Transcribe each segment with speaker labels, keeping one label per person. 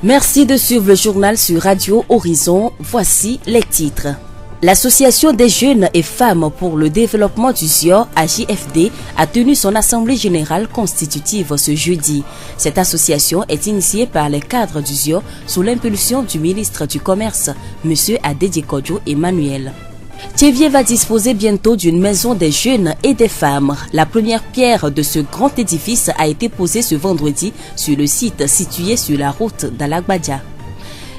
Speaker 1: Merci de suivre le journal sur Radio Horizon. Voici les titres. L'Association des jeunes et femmes pour le développement du ZIOR, AJFD, a tenu son assemblée générale constitutive ce jeudi. Cette association est initiée par les cadres du ZIOR sous l'impulsion du ministre du Commerce, M. Adedje Kodjo Emmanuel. Thiévié va disposer bientôt d'une maison des jeunes et des femmes. La première pierre de ce grand édifice a été posée ce vendredi sur le site situé sur la route d'Alagbadja.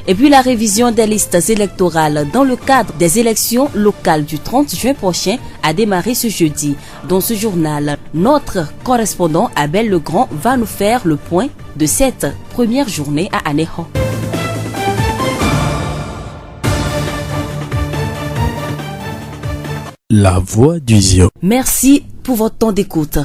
Speaker 1: Et puis la révision des listes électorales dans le cadre des élections locales du 30 juin prochain a démarré ce jeudi. Dans ce journal, notre correspondant Abel Legrand va nous faire le point de cette première journée à Aného.
Speaker 2: La voix du ZIOR.
Speaker 1: Merci pour votre temps d'écoute.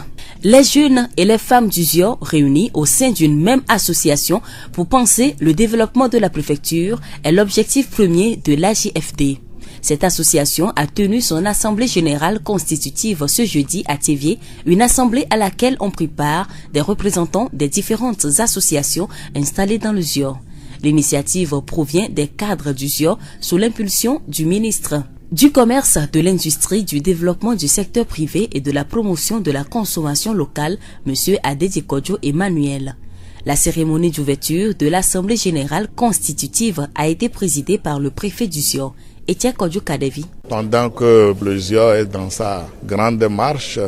Speaker 1: Les jeunes et les femmes du ZIOR réunis au sein d'une même association pour penser le développement de la préfecture est l'objectif premier de l'AJFD. Cette association a tenu son assemblée générale constitutive ce jeudi à Thiévié, une assemblée à laquelle ont pris part des représentants des différentes associations installées dans le ZIOR. L'initiative provient des cadres du ZIOR sous l'impulsion du ministre du Commerce, de l'Industrie, du Développement du secteur privé et de la promotion de la consommation locale, M. Adedje Kodjo Emmanuel. La cérémonie d'ouverture de l'Assemblée générale constitutive a été présidée par le préfet du ZIOR, Etienne Kodjo Kadevi.
Speaker 3: Pendant que le ZIOR est dans sa grande marche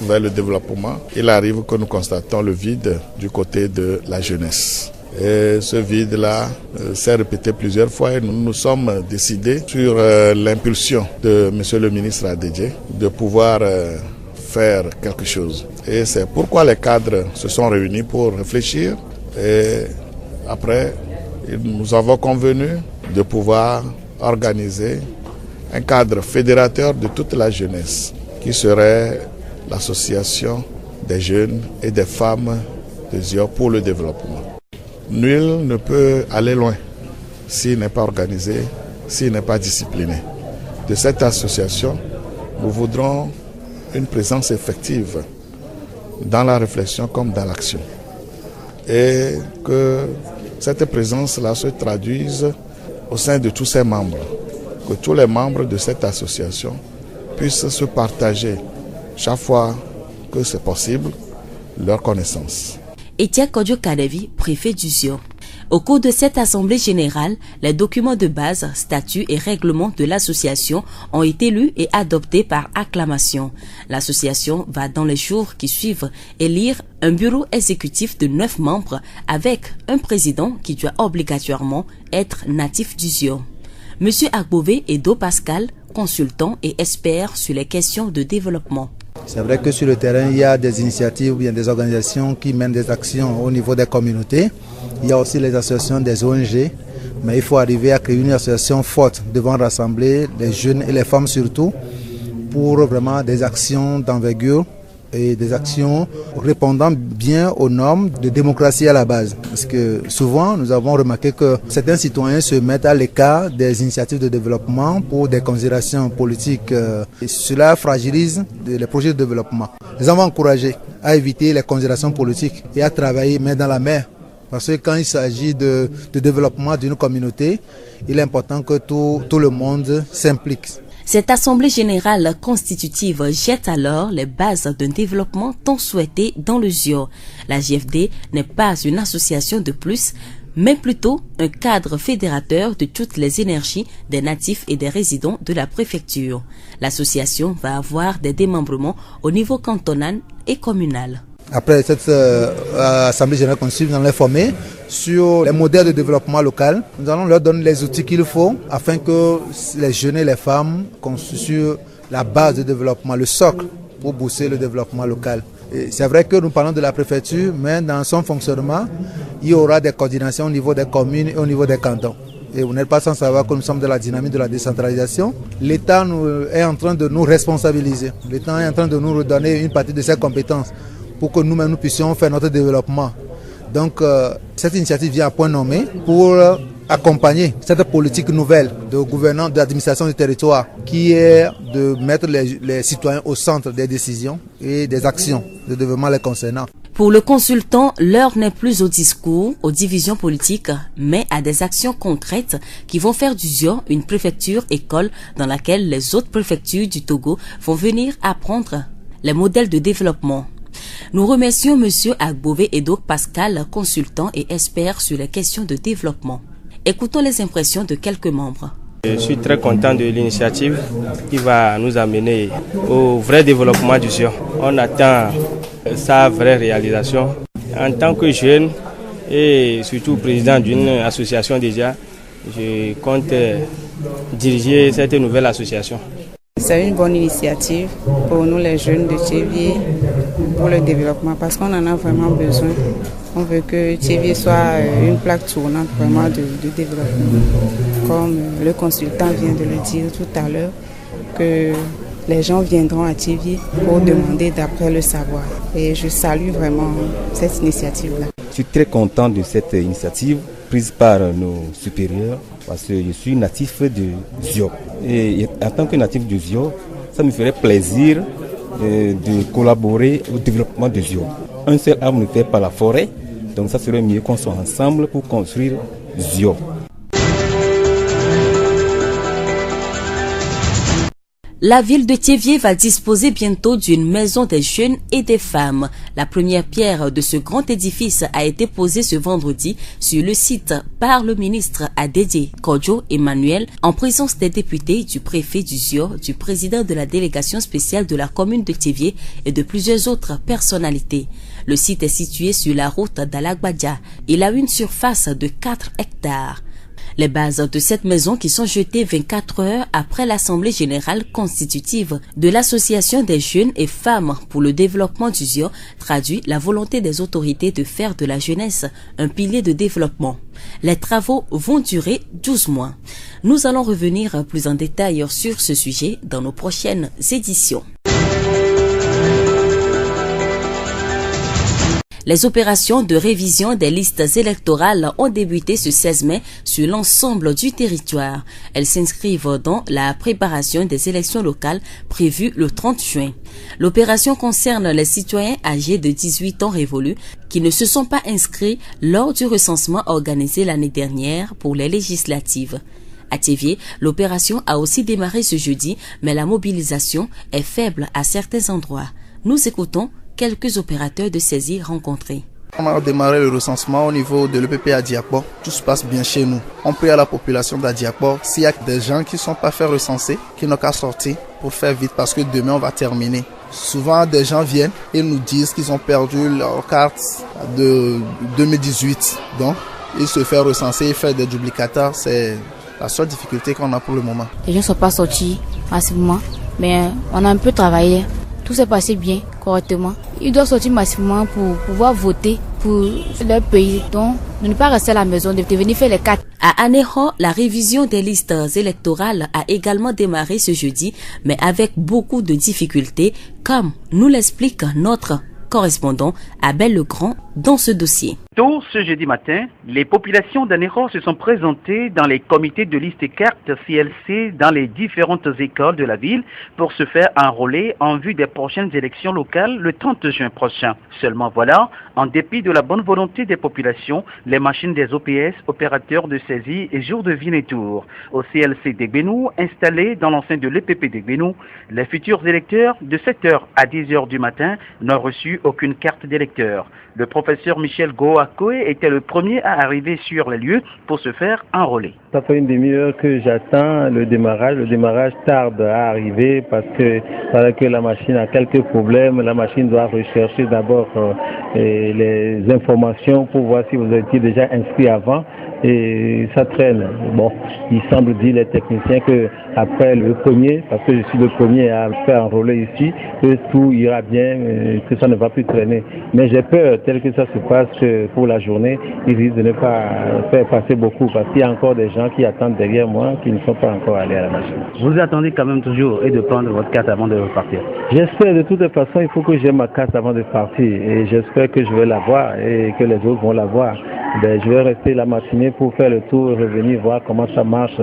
Speaker 3: vers le développement, il arrive que nous constatons le vide du côté de la jeunesse. Et ce vide-là s'est répété plusieurs fois et nous nous sommes décidés sur l'impulsion de M. le ministre Adedje de pouvoir faire quelque chose. Et c'est pourquoi les cadres se sont réunis pour réfléchir et après nous avons convenu de pouvoir organiser un cadre fédérateur de toute la jeunesse qui serait l'association des jeunes et des femmes de ZIOR pour le développement. Nul ne peut aller loin s'il n'est pas organisé, s'il n'est pas discipliné. De cette association, nous voudrons une présence effective dans la réflexion comme dans l'action. Et que cette présence-là se traduise au sein de tous ses membres. Que tous les membres de cette association puissent se partager chaque fois que c'est possible leurs connaissances.
Speaker 1: Etienne Kodjo Kadevi, préfet du ZIOR. Au cours de cette assemblée générale, les documents de base, statuts et règlements de l'association ont été lus et adoptés par acclamation. L'association va dans les jours qui suivent élire un bureau exécutif de 9 membres avec un président qui doit obligatoirement être natif du ZIOR. Monsieur Agbové Edo Pascal, consultant et expert sur les questions de développement.
Speaker 4: C'est vrai que sur le terrain, il y a des initiatives ou bien des organisations qui mènent des actions au niveau des communautés. Il y a aussi les associations des ONG, mais il faut arriver à créer une association forte devant rassembler les jeunes et les femmes surtout pour vraiment des actions d'envergure et des actions répondant bien aux normes de démocratie à la base. Parce que souvent, nous avons remarqué que certains citoyens se mettent à l'écart des initiatives de développement pour des considérations politiques. Et cela fragilise les projets de développement. Nous avons encouragé à éviter les considérations politiques et à travailler main dans la main. Parce que quand il s'agit de développement d'une communauté, il est important que tout le monde s'implique.
Speaker 1: Cette assemblée générale constitutive jette alors les bases d'un développement tant souhaité dans le ZIOR. La JFD n'est pas une association de plus, mais plutôt un cadre fédérateur de toutes les énergies des natifs et des résidents de la préfecture. L'association va avoir des démembrements au niveau cantonal et communal.
Speaker 4: Après cette assemblée générale constitutive, nous allons les former sur les modèles de développement local. Nous allons leur donner les outils qu'il faut afin que les jeunes et les femmes constituent la base de développement, le socle pour booster le développement local. C'est vrai que nous parlons de la préfecture, mais dans son fonctionnement, il y aura des coordinations au niveau des communes et au niveau des cantons. Et vous n'êtes pas sans savoir que nous sommes dans la dynamique de la décentralisation. L'État est en train de nous responsabiliser. L'État est en train de nous redonner une partie de ses compétences pour que nous-mêmes nous puissions faire notre développement. Donc cette initiative vient à point nommé pour accompagner cette politique nouvelle de gouvernance, d'administration du territoire qui est de mettre les citoyens au centre des décisions et des actions de développement les concernant.
Speaker 1: Pour le consultant, l'heure n'est plus au discours, aux divisions politiques, mais à des actions concrètes qui vont faire du Zio une préfecture-école dans laquelle les autres préfectures du Togo vont venir apprendre les modèles de développement. Nous remercions M. Agbové Edok Pascal, consultant et expert sur les questions de développement. Écoutons les impressions de quelques membres.
Speaker 5: Je suis très content de l'initiative qui va nous amener au vrai développement du Zio. On attend sa vraie réalisation. En tant que jeune et surtout président d'une association déjà, je compte diriger cette nouvelle association.
Speaker 6: C'est une bonne initiative pour nous les jeunes de Tchévié pour le développement parce qu'on en a vraiment besoin. On veut que Tchévié soit une plaque tournante vraiment de développement. Comme le consultant vient de le dire tout à l'heure, que les gens viendront à Tchévié pour demander d'après le savoir. Et je salue vraiment cette initiative-là.
Speaker 7: Je suis très content de cette initiative prise par nos supérieurs parce que je suis natif de Zio. Et en tant que natif de Zio, ça me ferait plaisir de collaborer au développement de Zio. Un seul arbre ne fait pas la forêt, donc ça serait mieux qu'on soit ensemble pour construire Zio.
Speaker 1: La ville de Tchévié va disposer bientôt d'une maison des jeunes et des femmes. La première pierre de ce grand édifice a été posée ce vendredi sur le site par le ministre Adédié Kodjo Emmanuel en présence des députés, du préfet du Zio, du président de la délégation spéciale de la commune de Tchévié et de plusieurs autres personnalités. Le site est situé sur la route d'Alagbadja. Il a une surface de 4 hectares. Les bases de cette maison qui sont jetées 24 heures après l'Assemblée générale constitutive de l'Association des jeunes et femmes pour le développement du Zio traduit la volonté des autorités de faire de la jeunesse un pilier de développement. Les travaux vont durer 12 mois. Nous allons revenir plus en détail sur ce sujet dans nos prochaines éditions. Les opérations de révision des listes électorales ont débuté ce 16 mai sur l'ensemble du territoire. Elles s'inscrivent dans la préparation des élections locales prévues le 30 juin. L'opération concerne les citoyens âgés de 18 ans révolus qui ne se sont pas inscrits lors du recensement organisé l'année dernière pour les législatives. À Tchévié, l'opération a aussi démarré ce jeudi, mais la mobilisation est faible à certains endroits. Nous écoutons quelques opérateurs de saisie rencontrés.
Speaker 8: On a démarré le recensement au niveau de l'EPP à Diakbo. Tout se passe bien chez nous. On prie à la population d'Adiakbo. S'il y a des gens qui ne sont pas fait recenser, qui n'ont qu'à sortir pour faire vite parce que demain on va terminer. Souvent des gens viennent et nous disent qu'ils ont perdu leur carte de 2018. Donc ils se font recenser et faire des duplicateurs. C'est la seule difficulté qu'on a pour le moment.
Speaker 9: Les gens ne sont pas sortis massivement, mais on a un peu travaillé. Tout s'est passé bien, correctement. Ils doivent sortir massivement pour pouvoir voter pour leur pays. Donc, de ne pas rester à la maison, de venir faire les cartes.
Speaker 1: À Aného, la révision des listes électorales a également démarré ce jeudi, mais avec beaucoup de difficultés, comme nous l'explique notre correspondant Abel Legrand dans ce dossier.
Speaker 10: Tôt ce jeudi matin, les populations d'Aného se sont présentées dans les comités de liste et cartes CLC dans les différentes écoles de la ville pour se faire enrôler en vue des prochaines élections locales le 30 juin prochain. Seulement voilà, en dépit de la bonne volonté des populations, les machines des OPS, opérateurs de saisie et jours de Vinétour, au CLC d'Egbenou, installé dans l'enceinte de l'EPP d'Egbenou, les futurs électeurs de 7h à 10h du matin n'ont reçu aucune carte d'électeur. Le professeur Michel Goakoe était le premier à arriver sur les lieux pour se faire enrôler.
Speaker 11: Ça fait une demi-heure que j'attends le démarrage. Le démarrage tarde à arriver parce que la machine a quelques problèmes. La machine doit rechercher d'abord les informations pour voir si vous étiez déjà inscrit avant. Et ça traîne. Bon, il semble dire les techniciens que après le premier, parce que je suis le premier à faire enrôler ici, que tout ira bien, que ça ne va plus traîner. Mais j'ai peur, tel que ça se passe, que pour la journée, il risque de ne pas faire passer beaucoup, parce qu'il y a encore des gens qui attendent derrière moi, qui ne sont pas encore allés à la machine.
Speaker 10: Vous attendez quand même toujours et de prendre votre carte avant de repartir?
Speaker 11: J'espère, de toute façon, il faut que j'ai ma carte avant de partir, et j'espère que je vais l'avoir et que les autres vont l'avoir. Je vais rester la matinée pour faire le tour et revenir voir comment ça marche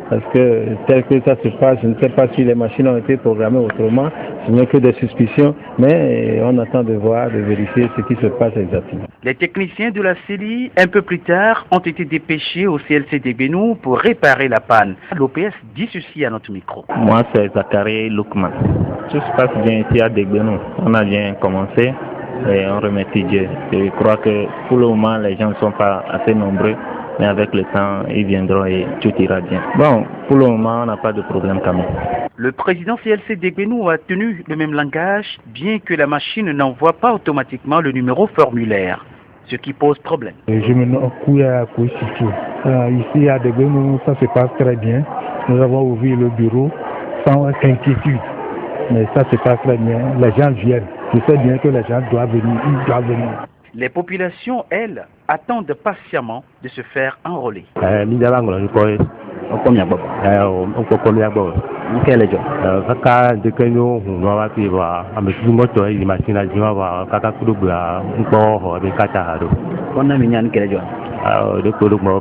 Speaker 11: Parce que tel que ça se passe, je ne sais pas si les machines ont été programmées autrement, ce n'est que des suspicions, mais on attend de voir, de vérifier ce qui se passe exactement.
Speaker 10: Les techniciens de la CELI, un peu plus tard, ont été dépêchés au CLC d'Egbénou pour réparer la panne. L'OPS dit ceci à notre micro.
Speaker 12: Moi, c'est Zachary Loukman. Tout se passe bien ici à Degbenou. On a bien commencé et on remercie Dieu. Je crois que pour le moment, les gens ne sont pas assez nombreux. Mais avec le temps, ils viendront et tout ira bien. Bon, pour le moment, on n'a pas de problème quand même.
Speaker 10: Le président CLC d'Egbénou a tenu le même langage, bien que la machine n'envoie pas automatiquement le numéro formulaire, ce qui pose problème.
Speaker 13: Je me nomme Kouya Kouissitou. Ici à Degbenou, ça se passe très bien. Nous avons ouvert le bureau sans inquiétude. Mais ça se passe très bien. Les gens viennent. Je sais bien que les gens doivent venir. Ils doivent venir.
Speaker 10: Les populations, elles, attendent patiemment de se faire enrôler.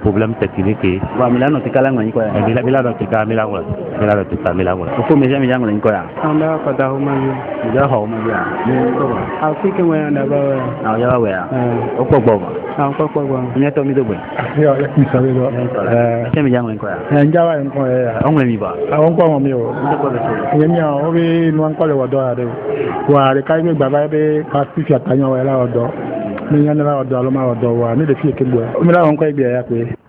Speaker 12: Problème technique.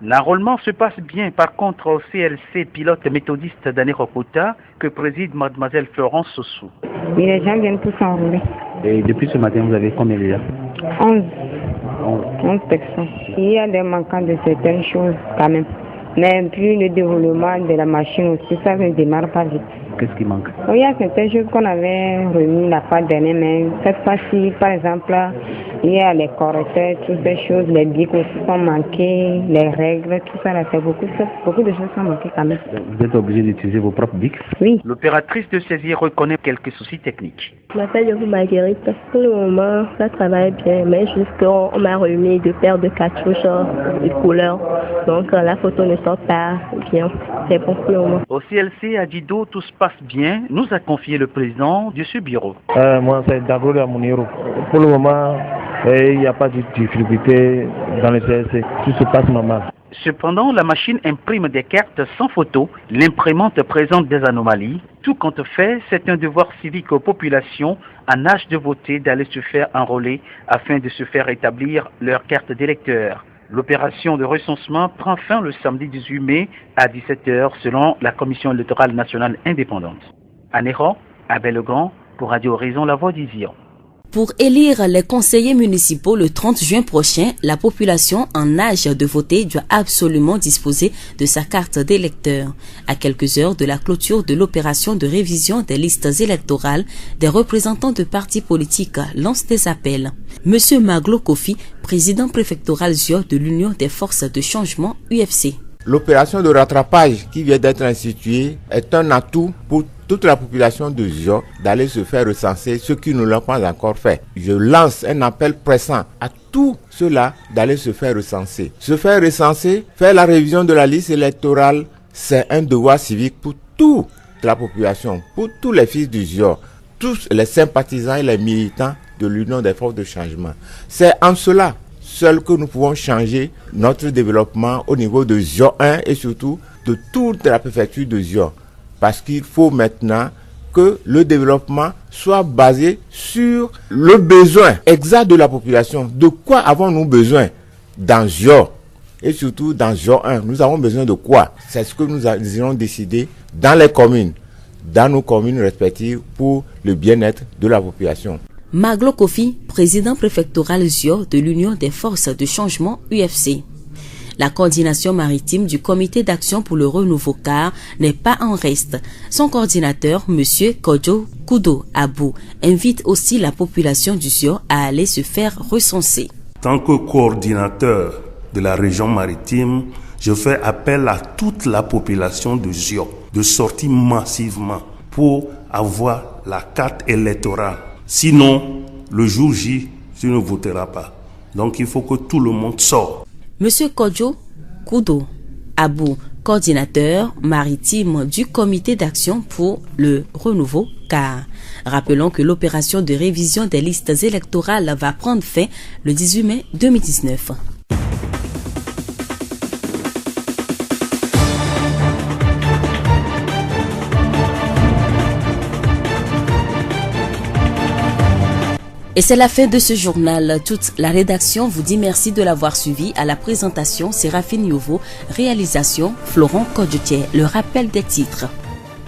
Speaker 10: L'enrôlement se passe bien par contre au CLC pilote méthodiste d'Anéropota que préside mademoiselle Florence Sossou.
Speaker 6: Et les gens viennent tous s'enrôler.
Speaker 12: Et depuis ce matin, vous avez combien déjà?
Speaker 6: 11 personnes. Il y a des manquants de certaines choses quand même. Mais puis le développement de la machine aussi, ça ne démarre pas vite.
Speaker 12: Qu'est-ce qui manque?
Speaker 6: Il y a certaines choses qu'on avait remis la fois dernière, mais cette fois-ci, par exemple, il y a les correcteurs, toutes ces choses, les bics aussi sont manqués, les règles, tout ça, là, c'est beaucoup de choses sont manquées quand même.
Speaker 12: Vous êtes obligé d'utiliser vos propres bics?
Speaker 6: Oui.
Speaker 10: L'opératrice de saisie reconnaît quelques soucis techniques.
Speaker 14: Je m'appelle Marguerite. Pour le moment, ça travaille bien, mais juste qu'on m'a remis deux paires de cartouches de couleur. Donc la photo ne sort pas bien. C'est bon pour le moment.
Speaker 10: Au CLC à Dido, tout se passe bien, nous a confié le président de ce bureau.
Speaker 11: Moi, c'est Dagoula Mounirou. Pour le moment, il n'y a pas de difficulté dans le CLC. Tout se passe normal.
Speaker 10: Cependant, la machine imprime des cartes sans photo. L'imprimante présente des anomalies. Tout compte fait, c'est un devoir civique aux populations en âge de voter d'aller se faire enrôler afin de se faire établir leur carte d'électeur. L'opération de recensement prend fin le samedi 18 mai à 17h selon la Commission électorale nationale indépendante. À Néron, Abel Legrand pour Radio Horizon, la voix du Zion.
Speaker 1: Pour élire les conseillers municipaux le 30 juin prochain, la population en âge de voter doit absolument disposer de sa carte d'électeur. À quelques heures de la clôture de l'opération de révision des listes électorales, des représentants de partis politiques lancent des appels. Monsieur Maglo Kofi, président préfectoral ZIO de l'Union des forces de changement UFC.
Speaker 15: L'opération de rattrapage qui vient d'être instituée est un atout pour toute la population de ZIO d'aller se faire recenser, ceux qui ne l'ont pas encore fait. Je lance un appel pressant à tous ceux-là d'aller se faire recenser. Se faire recenser, faire la révision de la liste électorale, c'est un devoir civique pour toute la population, pour tous les fils du ZIO, tous les sympathisants et les militants de l'Union des forces de changement. C'est en cela seul que nous pouvons changer notre développement au niveau de ZIO 1 et surtout de toute la préfecture de ZIO. Parce qu'il faut maintenant que le développement soit basé sur le besoin exact de la population. De quoi avons-nous besoin dans ZIO? Et surtout dans ZIO 1, nous avons besoin de quoi? C'est ce que nous allons décider dans les communes, dans nos communes respectives pour le bien-être de la population.
Speaker 1: Maglo Kofi, président préfectoral ZIO de l'Union des forces de changement UFC. La coordination maritime du comité d'action pour le renouveau CAR n'est pas en reste. Son coordinateur, M. Kodjo Kudo Abou, invite aussi la population du ZIO à aller se faire recenser.
Speaker 16: En tant que coordinateur de la région maritime, je fais appel à toute la population de ZIO de sortir massivement pour avoir la carte électorale. Sinon, le jour J, tu ne voteras pas. Donc il faut que tout le monde sorte.
Speaker 1: Monsieur Kodjo Kudo Abou, coordinateur maritime du comité d'action pour le renouveau CAR. Rappelons que l'opération de révision des listes électorales va prendre fin le 18 mai 2019. Et c'est la fin de ce journal. Toute la rédaction vous dit merci de l'avoir suivi. À la présentation, Séraphine Yovo, réalisation Florent Kodjoutier. Le rappel des titres.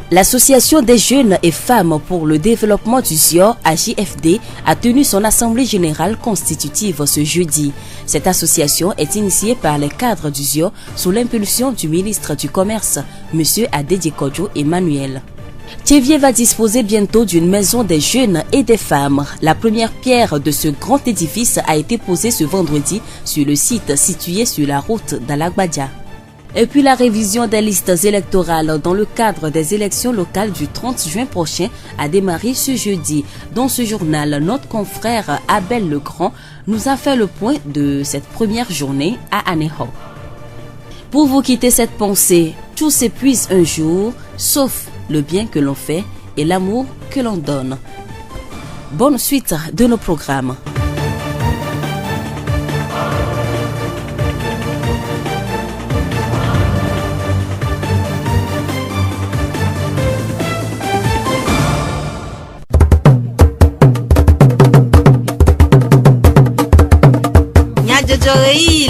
Speaker 1: L'Association des jeunes et femmes pour le développement du ZIOR, AJFD, a tenu son assemblée générale constitutive ce jeudi. Cette association est initiée par les cadres du ZIOR sous l'impulsion du ministre du Commerce, M. Adedje Kodjo Emmanuel. Tchévié va disposer bientôt d'une maison des jeunes et des femmes. La première pierre de ce grand édifice a été posée ce vendredi sur le site situé sur la route d'Alagbadia. Et puis la révision des listes électorales dans le cadre des élections locales du 30 juin prochain a démarré ce jeudi. Dans ce journal, notre confrère Abel Legrand nous a fait le point de cette première journée à Aneho. Pour vous quitter cette pensée, tout s'épuise un jour, sauf le bien que l'on fait et l'amour que l'on donne. Bonne suite de nos programmes.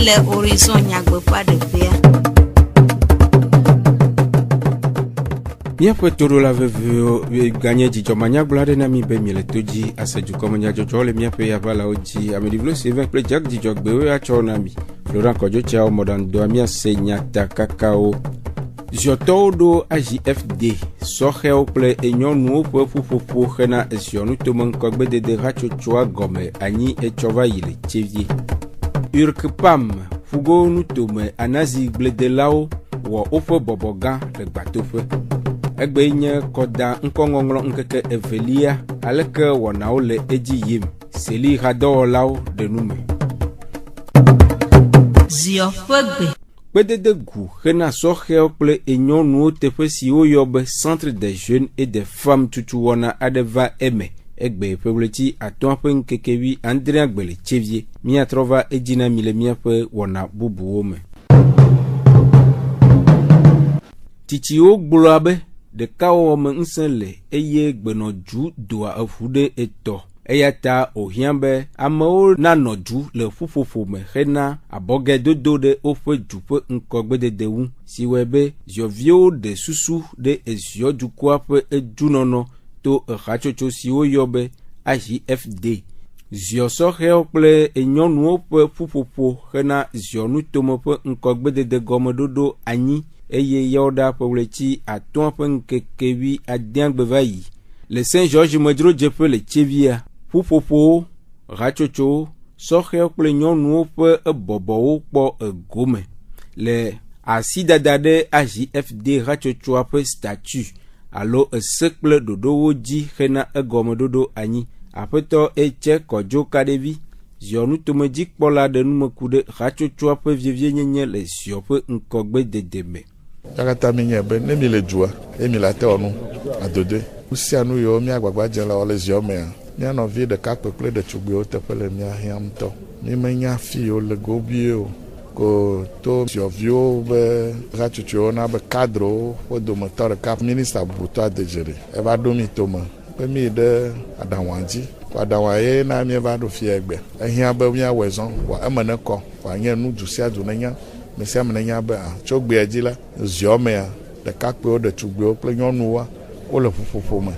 Speaker 17: Le horizon nyagbe pas de paix.
Speaker 18: Miaƒe toɖola veve ganye dzidzɔmanya gblɔ aɖe na mi be miele to dzi ase dukɔme nyadzɔdzɔ le miaƒe yavalawo dzi. Ameɖivlo Sylvain kple Jack Dzidzɔgbewoe atsɔ na mi. Florent Kodzotsiawo mɔɖaŋudɔa miase nyata kakawo. Ziɔtɔwo ɖo AJFD sɔxɛwo kple nyɔnuwo ƒe ƒuƒoƒo hena ziɔnutome ŋkɔgbedede hatsotsoa gɔme anyi etsɔ va yi le Tchévié. URCPAM fugo nutome anazi gbledelawo wɔ woƒe bɔbɔ gã le gbatoƒe. Egbe nye kɔda ŋkɔŋɔŋlɔ ŋkeke evelia aleke wɔnawo le edzi yim. Seli hadɔwɔlawo ɖe nume.
Speaker 17: Ziɔ ƒe gbe.
Speaker 18: Kpedede gu hena sɔxɛwo kple nyɔnuwo teƒe si woyɔ be Centre des jeunes et des femmes tutu wɔna aɖe va eme. Egbe ƒewleti atɔa ƒe ŋkekevi Andrea gbe le Tchévié. Miatrɔ va edzina mi le miaƒe wɔna bubuwo me. Tsitsiwo gblɔa be ɖekawɔwɔ me ŋusẽ le eye gbenɔdzu doa eƒu ɖe etɔ. Eya ta wòhiã be amewo nanɔ dzu le ƒuƒoƒo me hena abɔgɛdodo ɖe woƒe dzu ƒe ŋkɔgbedede ŋu si wɔe be ziɔviwo ɖe susu ɖe eziɔdukɔa ƒe edunɔnɔ to hatsotso si woyɔ be AJFD. Ziɔsɔxɛwo kple nyɔnuwo ƒe ƒuƒoƒo hena ziɔnutome ƒe ŋkɔgbedede gɔmeɖoɖo anyi eye yɔɖa ƒewleti atɔa ƒe ŋkekevi adiagbe va yi. Le Saint George medrodzeƒe le Tchéviéa, ƒuƒoƒowo, hatsotsowo, sɔxɛwo kple nyɔnuwo ƒe bɔbɔwo kpɔ egome. Le asidada ɖe AJFD hatsotsoa ƒe statu alo ese kple ɖoɖowo dzi hena egɔmeɖoɖo anyi. Aƒetɔ Etse Kɔdzo Kaɖevi, ziɔnutomedzikpɔla ɖe numeku ɖe hatsotsoa ƒe vievie le ziɔ ƒe ŋkɔgbedede me.
Speaker 3: Yakata mi nye be ne mi le dua, mi le ate wɔ nu adodoe. Sia nu yiwo miagbagba dze le ziɔ mea, mia nɔvi ɖekakpui kple ɖetugbiwo teƒe le mia hiãm tɔ. Mi menya fi yiwo le gobie o. Ko to ziɔviwo be hatsotsowo na be kadrewo ƒe dometɔ ɖeka minista bubutɔ Adedje eva ɖo mi tome be mi ɖe aɖaŋua dzi. Aɖaŋua ye na mieva ɖo fia gbe. Ehiã be miawɔe zɔ wɔ eme ne kɔ wòanye nu du sia du nenya. Me sia me nenya be tso gbea dzi la ziɔ mea ɖekakpuiwo ɖetugbiwo kple nyɔnuwoa wole ƒuƒoƒo me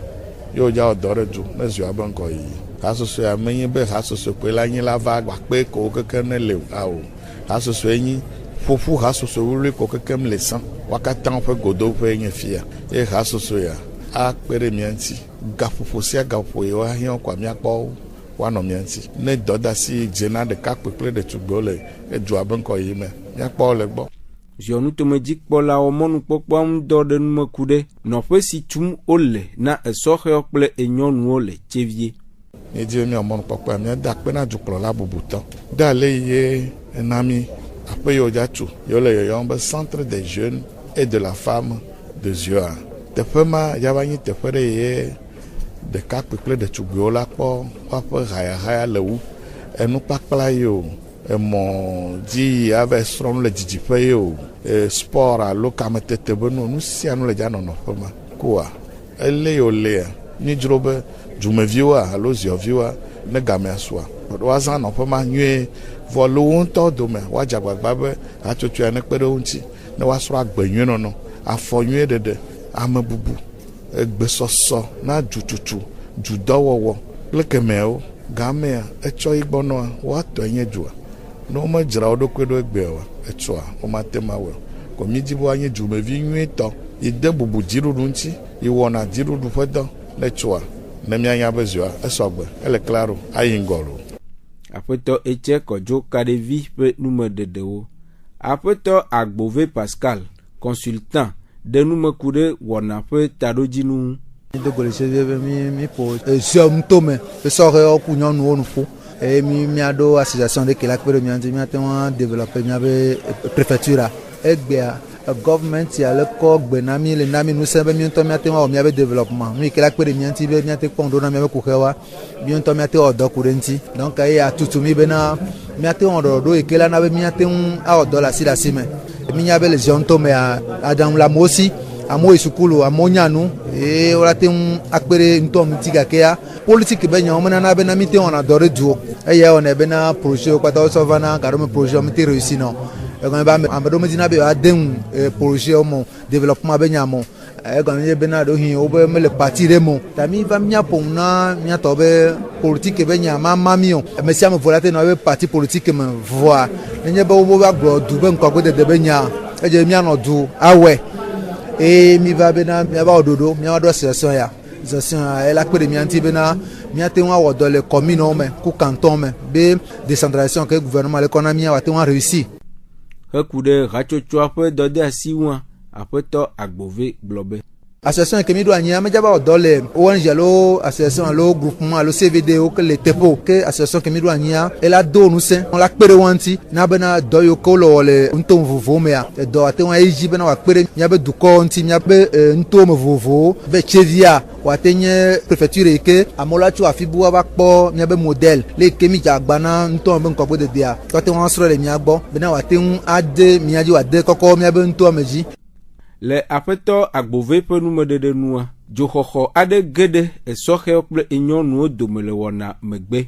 Speaker 3: ye wodza wɔ dɔ ɖe du ne ziɔa be ŋkɔ yiyi. Hasoso ya menye be hasoso koe la nyi la va gbakpe ko keke ne le o. Hasoso enyi ƒoƒu hasoso wuli ko kekem le sã. Wa katã ƒe godoƒe nye fia. Ye hasoso ya akpe ɖe mia ŋuti. Gaƒoƒo sia gaƒoƒo ye woahiã kɔ miakpɔ woanɔ mia ŋuti. Ne dɔdasi dzena ɖekakpui kple ɖetugbiwo le edua be ŋkɔ yiyi me miakpɔ le gbɔ.
Speaker 18: Ziɔnutomedzikpɔlawo mɔnukpɔkpɔa ŋu dɔ ɖe numeku ɖe nɔƒe si tum wole na esɔxɛwo kple nyɔnuwo le Tchévié.
Speaker 3: Míedi mía mɔnukpɔkpɔa míada akpe na dukplɔla bubutɔ. Da le ye enami aƒe yiwo dza tu yiwo le yɔyɔm be Centre des jeunes et de la femme de Zio. Tefema yabani tefere ye de kakpekple de tugbewo la kpɔ woaƒe hayahaya le wu enukpakpla ye o emɔ dzi ave srɔ̃nu le dzidziƒe ye o sport alo kametete be nu sia nu le dza nɔnɔƒe ma koa ele ye wolea mídzro be dumeviwoa alo ziɔviwoa ne gamea sua woazã nɔƒe ma nyuie vɔ le wo ŋutɔ dome woadze agbagba be hatsotso ya ne kpe ɖe wo ŋuti ne woasrɔ̃ agbe nyuie nɔnɔ afɔ nyuie ɖeɖe ame bubu egbesɔsɔ na dututu dudɔwɔwɔ kple kemeawo gamea etsɔ yi gbɔnɔa woatɔ nye dua ne womedzra wo ɖokui ɖo egbea wa etsɔa womate ma wɔ ko mídi be woanye dumevi nyuitɔ yi de bubu dziɖuɖu ŋuti yi wɔna dziɖuɖu ƒe dɔ ne etsɔa ne mianya be zioa esɔgbe ele klaro ayi ŋgɔ lo.
Speaker 18: Aƒetɔ Etse Kɔdzo Kaɖevi ƒe numeɖeɖewo. Aƒetɔ Agbove Pascal, consultant de numeku ɖe wɔna ƒe taɖodzinu.
Speaker 4: Mi ƒo zio ŋutome esɔhewo ku nyɔnuwo nu ƒo eye míaɖo association ɖe ke la kpe ɖe mía ŋuti míate ŋu développer míaƒe préfecture egbea government ya le kɔ gbe na mi le na mi nusẽ be mi ŋutɔ míate ŋu awɔ míaƒe développement nu yi ke la kpe ɖe mía ŋuti be míate kpɔ ŋɖo na míaƒe kuxewoa mi ŋutɔ míate wɔ dɔ ku ɖe ŋuti donc eye atutu mi bena míate ŋu ɖɔɖɔɖo yi ke la na be míate ŋu awɔ dɔ le asi me minya be le zio ŋutɔmea aɖaŋu le amewo si amewo yi sukulu amewo nya nu eye wolate ŋu akpe ɖe ŋutɔ ŋuti gakea politique be nyawo menana bena míate wɔna dɔ ɖe duwo eya wɔnɛ bena projet wo kpata wosɔ va na gaɖome projet wo míate réussi nɔ egɔme be ame ɖewo medina be yewoade ŋu projet wo mo développement be nya mo egɔme nye bena ɖohi wobe mele parti ɖe mo ta mi va míaƒo ŋu na míatɔ be politique be nya ma mi o ame sia ame vo la te nɔ be parti politique me voa nenye be wo va gblɔ du be ŋkɔgbedede be nya edze míanɔ du awɔe eye mi va bena míava wɔ ɖoɖo míava ɖo association ya association ela kpe ɖe mía ŋuti bena míate ŋu awɔ dɔ le communewo me ku canton me be décentralisation ke gouvernement le kɔ na mía wate ŋu aréussi.
Speaker 18: Heku ɖe hatsotsoa ƒe dɔdeasi ŋua Aƒetɔ Agbove gblɔ be
Speaker 4: association ke mi ɖo anyi amedzaba wɔ dɔ le ONG alo association alo groupement alo CVD wo ke le teƒo ke association ke mi ɖo anyia ela do nusẽ la kpe ɖe wo ŋuti na bena dɔ yiwo ke wole wɔ le nuto vovovowo mea dɔ ate ŋu ayi dzi bena wòakpe ɖe míaƒe dukɔwo ŋuti míaƒe nutome vovovowo be tsevia wòate nye préfecture yi ke amewo la tso afi bu woava kpɔ míaƒe modèle le yi ke mi dze agba na nutɔme be ŋkɔgbededea wòate ŋu asrɔ̃ le mía gbɔ bena wòate ŋu ade mía dzi wòade kɔkɔ míaƒe nutɔme dzi.
Speaker 18: Le Aƒetɔ Agbove ƒe numeɖeɖe nua, dzoxɔxɔ aɖe ge ɖe esɔxewo kple enyɔnuwo dome le wɔna megbe.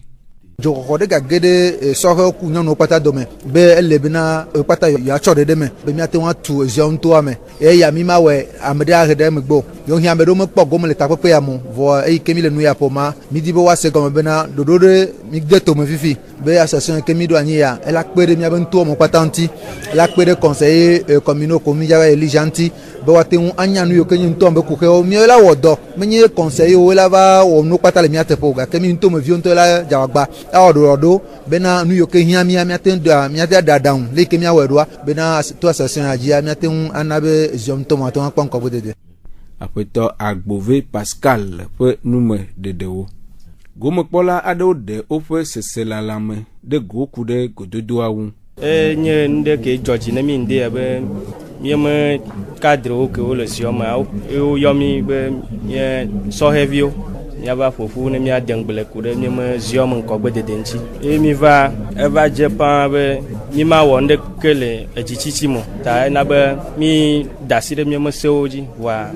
Speaker 4: Dzoxɔxɔ ɖe gage ɖe sɔhewo ku nyɔnuwo kpata dome be ele bena kpata yeatsɔ ɖeɖe me be míate ŋu atu zio ŋutoa me eya mi ma wɔe ame ɖe ahe ɖe megbe o yohi ame ɖewo mekpɔ gome le takpekpe ya mo vɔ eyi ke mi le nu ya ƒo ma mi di be woase gɔme bena ɖoɖo ɖe mi de tome fifi be association ke mi ɖo anyi ya ela kpe ɖe míaƒe ŋutowo me kpata ŋuti ela kpe ɖe conseiller communaux ko mi dzava elija ŋuti be woate ŋu anya nu yiwo ke nye ŋutɔ be kuxewo mi la wɔ dɔ menye conseiller wo la va wɔ nu kpata le mía teƒe o gake mi ŋutomeviwo ŋutɔ la dze agbagba awɔ ɖoɖɔɖo bena nu yiwo ke hiã míate aɖe aɖaŋu le yi ke míawɔe ɖoa bena to association ya dzia míate ŋu ana be zio ŋutɔme ate ŋu akpɔ ŋkɔgbedede.
Speaker 18: Aƒetɔ Agbove Pascal ƒe numeɖeɖewo. Gomekpɔla aɖewo ɖe woƒe seselalame ɖe go ku ɖe gododoa ŋu.
Speaker 5: Nye nu ɖe ke dzɔ dzi ne mi ŋdie be míeme cadrewo ke wole zio me woyɔ mi be mie sɔheviwo míava ƒoƒu ne míade ŋgble ku ɖe míeme zio me ŋkɔgbedede ŋuti eye mi va eva dze ƒãa be mi ma wɔ ŋɖeke le edzitsitsi me ta ena be mi da asi ɖe míeme sewo dzi voa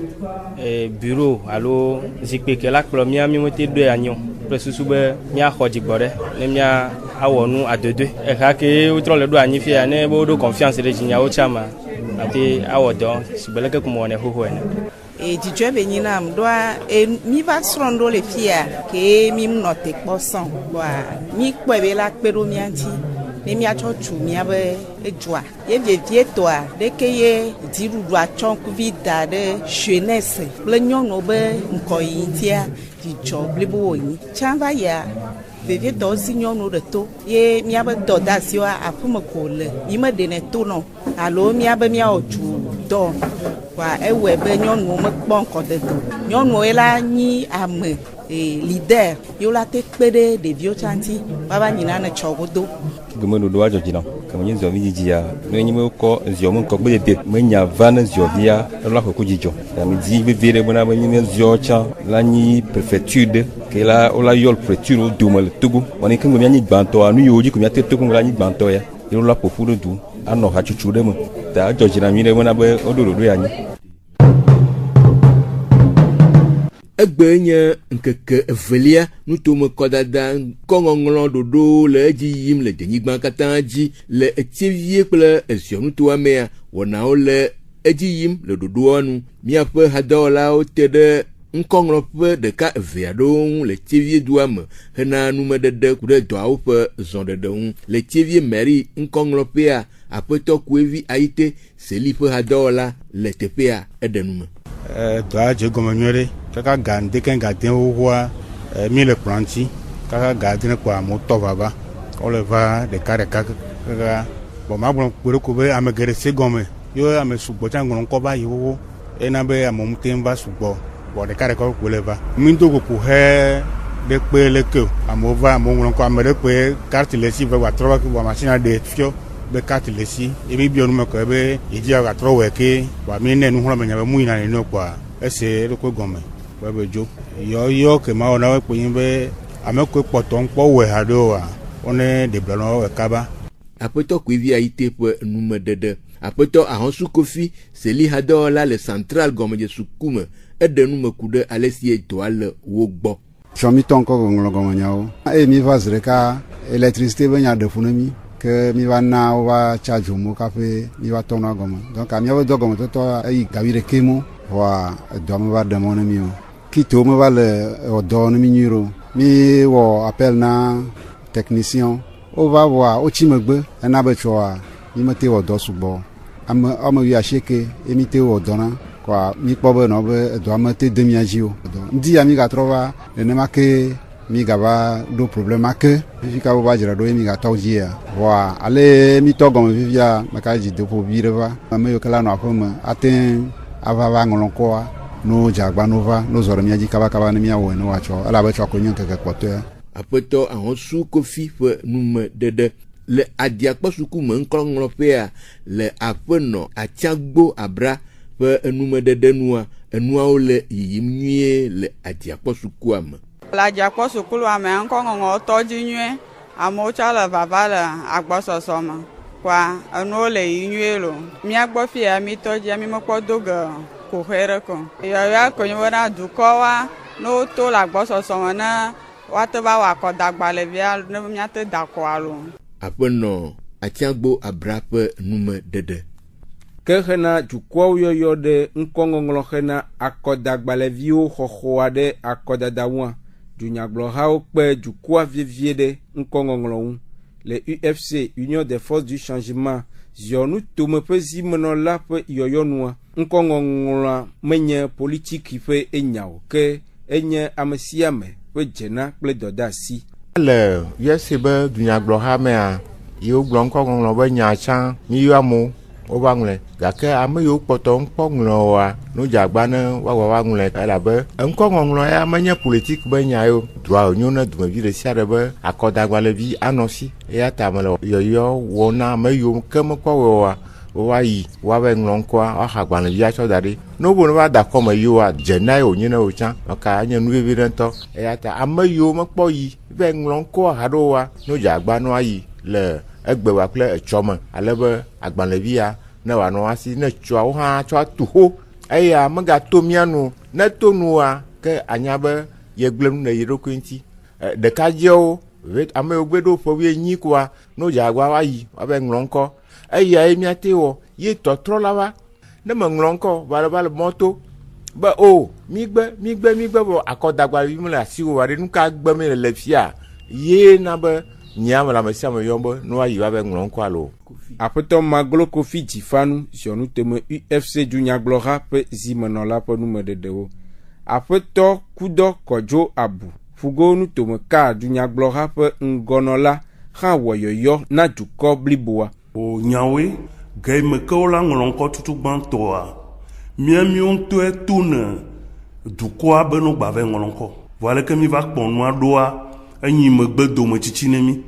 Speaker 5: bureau alo zikpui ke la kplɔ mi mete ɖoe anyi o kple susu be míaxɔ dzigbɔ ɖe ne mía awɔ nu adodoe exa ke wotrɔ le ɖo anyi fia ne be woɖo confiance ɖe dzinyawo tsama ate awɔ dɔ sigbe leke kum wɔnɛ xoxo ene.
Speaker 6: Dzidzɔe be nyi nam ɖoa mi va srɔ̃ ŋɖo le fia ke mi nɔ te kpɔ sɔn boa mi kpɔe be la kpe ɖo mía ŋuti ne míatsɔ tu míaƒe edzoa ye vevietɔa ɖeke ye dziɖuɖua tsɔ ŋkuvi da ɖe jeunesse kple nyɔnuwo be ŋkɔyi ŋutia dzidzɔ blibo wònyi tsã va yia vevietɔwo si nyɔnuwo ɖe to ye míaƒe dɔdeasiwoa aƒeme ko le mi meɖenɛ to nɔ alo míabe míawɔ dzu dɔ wa ewɔe be nyɔnuwo mekpɔ ŋkɔdede nyɔnuwo la nyi ame leader yewo la te kpe ɖe ɖeviwo tsã ŋuti wava nyina ne tsɔ godo.
Speaker 7: gome do doa jojina kama nyi zio vi jia no nyi me ko zio mo ko gbe de me nya van zio via la ko jijo ya mi di be vere bona me nyi zio cha la nyi préfecture ke la o la yol préfecture o do mal tugu woni kan go nyi gbanto anu yoji ko mi ate tugu la nyi gbanto ya yo la pofu do du ano ha chuchu de mo ta jojina mi de bona be o do do ya nyi
Speaker 19: egbenye nkeke evelia nuto kodada kongonglo dodo le ji yim le denyigban katan ji le etievie kple ezio nuto amea wona o le eji yim le dodo anu miape hadola o tede nkonglo pe de ka evea do le etievie duame hena numedede kude doawo pe zondede un le etievie meri nkonglo pe a apeto kuevi aite seli pe hadola le tepea edenume
Speaker 20: doa je gomenyore kaka gande ken gade wa mi le planti kaka gade kwa moto baba on le va de kaka bon ma bon ko be amegere se gome yo ame sugbo tan gon ko ba yo e na be amomte mba sugbo bo de kaka ko le va mi ndo ko he de pe le ko amova amon ko amere pe carte le si va trova ko machine de fio be carte le si e bi bionu me ko be iji ga trowe ke wa mi ne nu holo me nya be mu ina ni no kwa ese ko gome bebe jo yo ke ma ona we pin be ameko poto npo we hado wa one de blano we kaba
Speaker 19: apeto ko vi aite po nume dede apeto ahonsu kofi seli hado la le central gomeje sukume ede nume kude alesi etoile wo gbo
Speaker 21: chomi tonko ngolo gomanyao e mi vazreka électricité benya de funemi que mi va na wa charge mo café mi va tona goma donc amia we do goma to ai gawire kemo wa do mo va de mon ami Kito me va le odon minuro mi wo appel na technicien o va voir o chimegbe na be choa mi mete wo do subo am wi acheke emite wo dona kwa mi pobe no be do amete demi agio ndi ami ga trova ne make mi ga ba do problème que fika wo ba jira do mi ga tawjia wa ale mi to gom vivia makaji de po bireva am yo kala no afoma aten ava va ngolonko no jagba nova no zoro miaji kaba ni miawo no wacho ala ba chako nyanka ka kwoto
Speaker 19: apeto ahon su kofi fe nume dede le adiakpo suku me nklonglo pe a le apeno atiagbo abra fe nume dede nua enua o le yimnue le adiakpo suku am
Speaker 6: la adiakpo suku lo ame nkongo toji nue amo cha la baba la agbososo ma kwa enu le yinue lo miagbo fi ami toji ami mokpo doga ko here ko ya ko nyora dukowa no to la gbososo na wate ba wa ko dagba le bia no miate dako alo
Speaker 19: apeno atiagbo abrape nume dede
Speaker 18: ke hena dukwo yoyo de nkongonglo hena akodagba le vio xoxoa de akodadawa dunyaglo ha o pe dukwo vivie de nkongonglo le UFC Union des Forces du Changement zionu tome pe zimeno la pe yoyonua nkongonglo menye politique fe enyao ke enye amesiame pe jena ple dodasi
Speaker 15: le yesibe dunyaglo ha me a yo glo nkongonglo be nyacha mi yo amu o bangle gake ame yo poto nkongonglo wa no jagbana wa ngle ala be nkongonglo ya menye politique be nyayo droit nyona dumevi de siare be akodagba le vi anosi ya tamelo yo wona me yo kem ko wa yi wa be nglonko a hagbana vi acho dare no bo no ba da ko me yo a jena yo nyina o chan ka anya nu evidento ya ta ame yo me kpo yi be nglonko ha do wa no jagbana ayi le egbe wa kle echoma alebe agbanlevia na wa no asi na chwa wo ha chwa tuho eya maga tomianu na tonua ke anyabe yeglem na yiroko nti de kajeo wet ame ogbedo fo wi nyi kwa no jagwa wa yi wa be nglonko eya emiate wo ye totro lawa na manglonko bala moto ba o migbe bo akodagba wi mu la siwo wa de nuka gbe me le fia ye na be nyama la mesiamo yombo no ayi wa be nglonko alo
Speaker 18: apeto maglo kofi jifanu sionu teme UFC dunyaglo ha pe zimeno la pe nume dedewo apeto kudo kojo abu fugo nu tome ka dunyaglo ha pe ngonola ha woyoyo na duko bliboa
Speaker 16: o nyawe game ko la nglonko tutu gbantoa miamion to etuna duko abeno gbave nglonko voilà que mi va kpon noa doa anyi megbe do mo chichinemi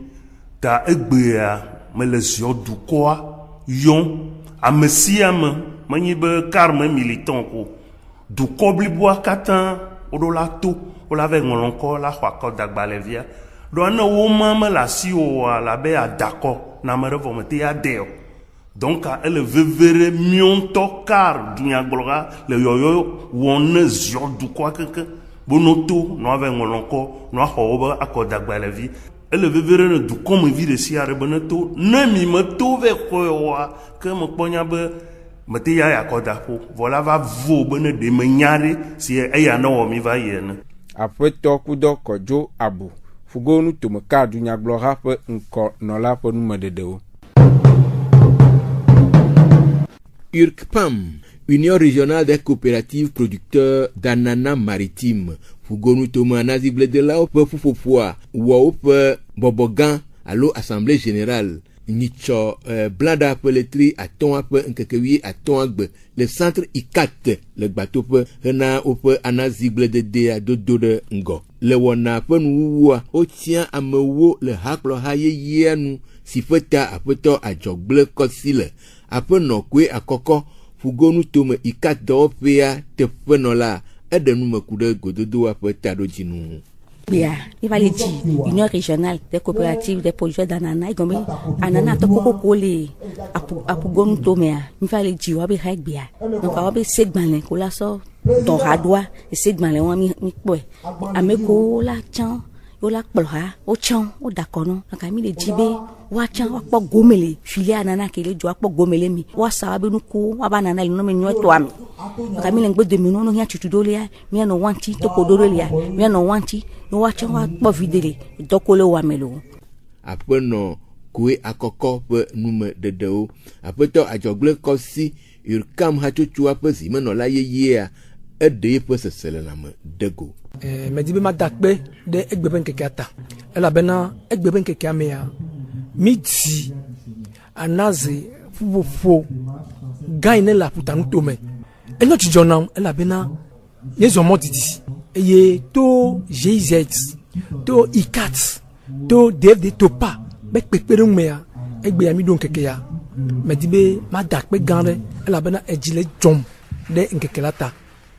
Speaker 16: ta egbea me le zio dukɔa yɔm ame sia me menye be karme militant ko dukɔ bliboa katã woɖo la to wola ve ŋlɔ ŋkɔ la xɔ akɔ dagbalẽvia ɖo ne wo ma me le asi oa labe adakɔ na ame ɖe vɔ me te ade o donc ele veve ɖe míɔ ŋutɔ kar dunyagblɔha le yɔyɔ wɔm ne zio dukɔa keke bono to nɔ ve ŋlɔ ŋkɔ nɔ xɔ wobe akɔdagbalẽvi ele veve ɖe ne dukɔmevi ɖe sia ɖe be ne to ne mi me to ve xɔ oa ke me kpɔ nya be me te ya akɔdaƒo vɔ la va vo be ne ɖe me nya ɖe si eya ne wɔ mi va yi ene.
Speaker 18: Aƒetɔ kudɔ kɔdzo abu fugo nutome ka dunyagblɔha ƒe ŋkɔ nɔla ƒe numeɖeɖewo.
Speaker 19: URCPAM, Union régionale des coopératives producteurs d'ananas maritime, fugo nutome anazigblẽdelawo ƒe ƒuƒoƒoa wɔ woƒe bɔbɔgã alo assemblée générale nyitsɔ blada ƒe letri atɔ̃a ƒe ŋkeke atɔ̃a gbe le centre ICAT le gbatoƒe hena woƒe anazigblededea dodo ɖe ŋgɔ. Le wɔna ƒe nuwuwua wotia amewo le hakplɔha yeyea nu si ƒe ta aƒetɔ adzɔgble kɔsi le aƒenɔ koe akɔkɔ fugo nutome ICAT dɔwɔƒea teƒenɔla eɖe numeku ɖe gododoa ƒe taɖodzinu.
Speaker 2: Bien, il va le dire, Union régionale des coopératives des producteurs d'ananas, comme ananas to koko kole apugonu tomea, il va le dire wabe hagbia. Donc wabe segmane kola so ton radwa, segmane wa mi poe. Ameko la chan, yo la kploha, o chan, o dakono. Donc ami le jibe, wa chan wa kpo gomele, filet ananas kele jo wa kpo gomele mi. Wa sa wabe nuko, wa banana le no me nyo to ami. Donc ami le ngbe de mi no nya tutudo le, mi no wanti to kodoro le, mi no wanti no watch wa kpɔ videle dɔkole wa melo.
Speaker 19: Aƒenɔ koe akɔkɔ ƒe numeɖeɖewo aƒetɔ adzɔgble kɔsi URCAM hatsotsoa ƒe zimenɔla yeyea eɖe ƒe seselelãme dego.
Speaker 22: Medi be ma da kpe ɖe egbe ƒe ŋkekea ta elabena egbe ƒe ŋkekea mea mi di anaze ƒuƒoƒo gã yi ne le aƒutanu tome enyo dzidzɔ nam elabena nye zɔ mɔ didi. Eye to GIZ, to ICAT, to DFD Topa, be kpekpe mea, egbe ya mi do nkeke ya. Me di be ma da kpe gande, ela bena ejile jom de nkeke la ta.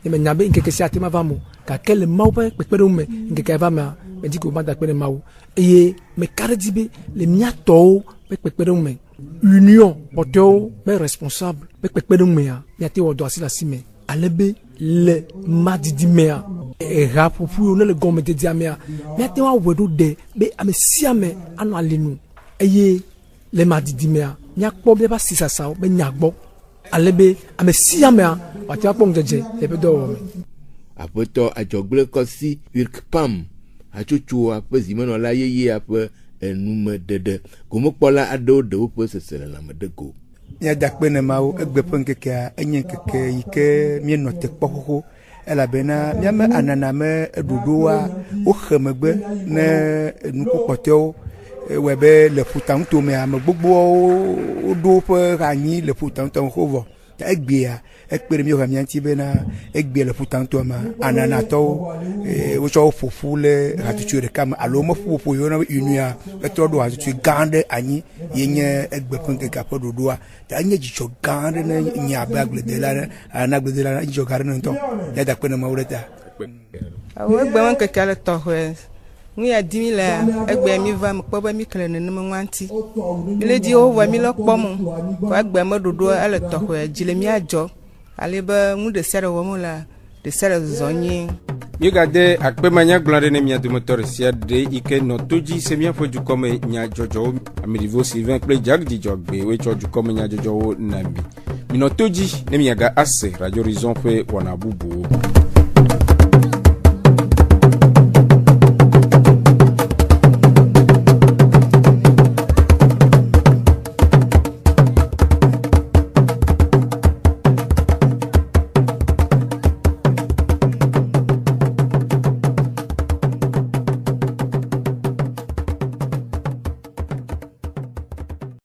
Speaker 22: Me nyabe nkeke si ate ma vamo, ka kele mau be kpekpe me nkeke va me di ko ma da kpe mau. Eye me kare di be le miato be kpekpe me. Union porteo be responsable be kpekpe mea, miate wo do asila si me. Alebe le madidimea rapupu ne le gome de diamea miate wa wedo de be ame siame anu alenu eye le madidimea nyakpo be ba sisasa be nyagbo alebe ame siamea wati akpo njeje le be do me
Speaker 19: apoto adzɔgble kɔsi URCPAM hatsotsoa ƒe zimenɔla yeye ƒe enumeɖeɖe gomekpɔla aɖewo ɖe woƒe seselelãme de go.
Speaker 4: Mia da kpe ne mawo egbe ƒe ŋkekea enye ŋkeke yi ke mienɔ te kpɔ xoxo elabena miame ananame ɖoɖoa woxe megbe ne nuku kpɔtɔewo wɔe be le ƒutaŋutomea ame gbogbowo woɖo woƒe anyi le ƒutaŋutome xovɔ ta egbea ekpe ɖe míohe mia ŋuti bena egbea le ƒutaŋutome ananatɔwo wotsɔ wo ƒoƒu le hatsotso ɖeka me alo meƒoƒo yiwo na be unia etrɔ ɖo hatsotso gã ɖe anyi ye nye egbe ƒe ŋkekea ƒe ɖoɖoa ta enye dzidzɔ gã ɖe ne nye abe agbledela anagbledela dzidzɔ gã ɖe ne ŋutɔ ya da kpe ne mawo ɖe ta.
Speaker 6: Awo egbe ƒe ŋkekea le tɔxɔe nu ya di mi le egbe mi va me kpɔ be mi kle nenema ŋuti mi le di wo va mi le kpɔ mo ko egbe me ɖoɖo ele tɔxɔe dzi le mi adzɔ ale be ŋu ɖe sia ɖe wɔm le ɖe sia ɖe zɔ nyuie.
Speaker 18: Míegade akpemanyagblɔ ɖe ne mia dometɔ ɖe sia ɖe yi ke nɔ to dzi se míaƒe dukɔme nyadzɔdzɔwo Amiɖivo Sylvain kple Jagdzidzɔgbe woetsɔ dukɔme nyadzɔdzɔwo na mi. Minɔ to dzi ne miaga ase Radio Horizon ƒe wɔna bubuwo.